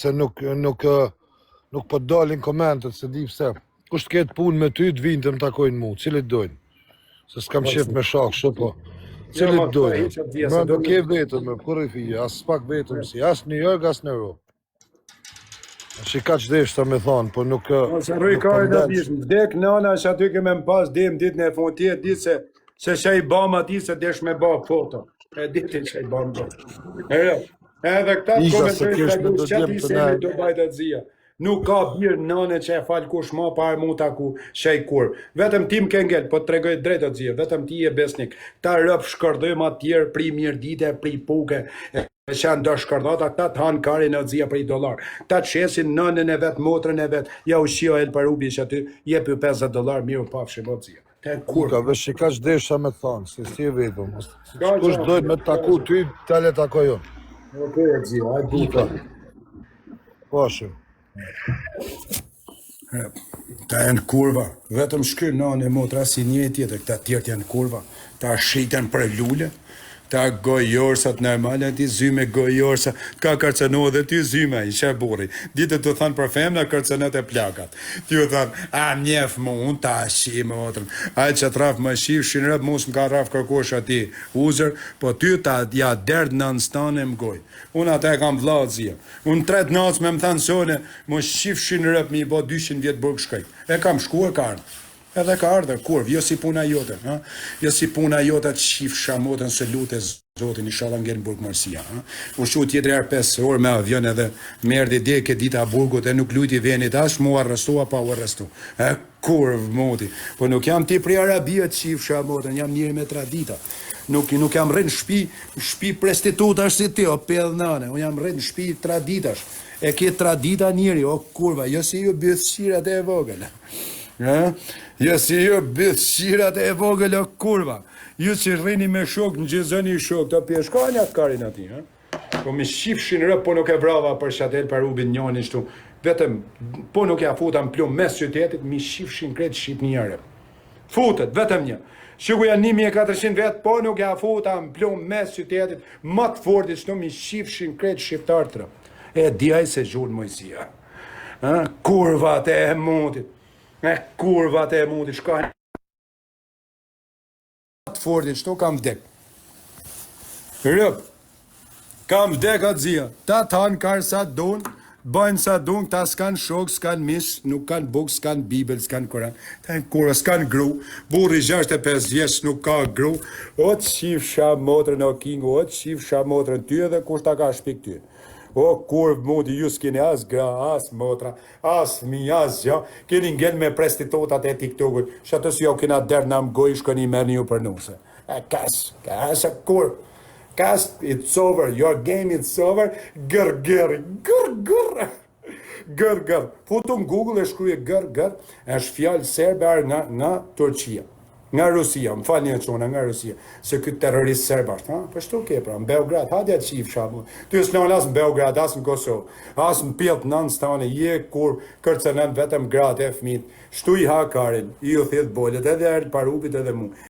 se nuk po dalin komentet, se di pse. Kush të ketë punë me ty, të vinë të më takojnë mu, cilit dojnë. Se s'kam qef me shak, shë po. Cilit dojnë. Më nuk e vetëm, kur i fije, as pak vetëm si, as New York, as në Europë. Që ka që deshta me thonë, po nuk... Ose rrëj kajnë në bishmë, vdek nana që aty ke me më pas dem ditë në fund tjetë, ditë se që i bam ati se desh me ba foto. E ditë që i bam do. Edhe këta të komentojnë të du që ti se me do bajtë të zia. Nuk ka birë nane që e falë kush ma parë mu taku shej kur. Vetëm tim ke ngell, po të tregoj drejtë të zia, vetëm ti e besnik. Ta rëpë shkërdojmë atjerë pri mirë dite, pri puke, e që janë do shkërdata, ta të hanë kari në zia pri $. Ta të shesin nënën e vetë, motrën e vetë, ja u shio El Parubi që aty, jepi $50, mirë pafshim o zia. Ka vesh që ka që desha me thonë, se si e vetëm. Kush dojnë me taku ty, tale takojon. Okej, zia, a duka. Pashim. Ta janë kurva, vetëm shkyrë nënë e motra si një tjetër, këta tjertë janë kurva, ta shiten për lullë, ta gojorësat normale, ti zyme gojorësa, ka kërceno dhe ti zyme, i që burri. Ditë të thanë për femna kërcenet e plakat. Ti u thanë, a njef mu, unë ta shi më otrën. A që traf më shif, shinrëp mos më ka raf kërkosh ati uzër, po ty ta ja derdë në nëstane më goj. Unë ata e kam vlatë zia. Unë 3 natës me më thanë sone, më shif shinrëp mi bo 200 vjetë burg shkaj. E kam shku e ka ardhë. Edhe ka ardhe, kurv, jo si puna jote, ha? Jo si puna jote të shif shamotën se lute zotin i shala ngellë në burg Marsia. U shu tjetër herë 5 orë me avion edhe merdi deke dita burgut e nuk lujti venit as mu arrestua pa u arrestu. Kurv, moti. Po nuk jam ti pri Arabia të shif shamotën, jam njëri me tradita. Nuk jam rrinë shpi prestitutash si ti, o pedh nane, unë jam rrinë shpi traditash. E ke tradita njëri, o kurva, jo si ju bëthshirat e vogël. Jo si ju bëthshirat e vogël o kurva. Ju që rrini me shok, në gjizëni shok, të pjeshkanja të karin ati. Po me shifshin rëp, po nuk e vrava për shatel për ubin njoni shtu. Vetëm, po nuk ja futam plum mes qytetit, mi shifshin kretë shqip një rëp. Futet, vetëm një. Shku janë 1400 vetë, po nuk ja futam plum mes qytetit, më të fortit shtu, mi shifshin kretë shqiptar të rëp. E diaj se gjurë mojësia. Kurvat e mundit. Kurvat e mundit, shkajnë. Të fortit, shto kam vdek. Rëp, kam vdek atë zia. Ta tanë karë sa donë, bëjnë sa donë, ta s'kanë shok, s'kanë mish, nuk kanë buk, s'kanë bibel, s'kanë koran. Ta në kura, s'kanë gru. Burri 65 vjeç nuk ka gru. O të shif shamotrën o kingu, o të shif shamotrën ty edhe kush ta ka shpik ty. O, kur mundi ju s'kini as gra, as motra, as mi, as gja, keni ngell me prestitutat e TikTokut, që atës jo kina derë në më goj, shkoni merë një për nuse. Kas, kur, kas, it's over, your game it's over, gër. Futu në Google e shkruje gër, është fjallë serber nga Turqia. Nga Rusia, më falë një qona nga Rusia, se këtë terrorist serbar, për shtu ke pra, në Beograd, hadja qif shabu, ty s'lon as në Beograd, as në Kosovë, as në pjellë nënë stane, je kur kërcenën vetëm gratë e fmit, shtu i hakarin, i u thithë bollet, edhe erë parupit edhe mu.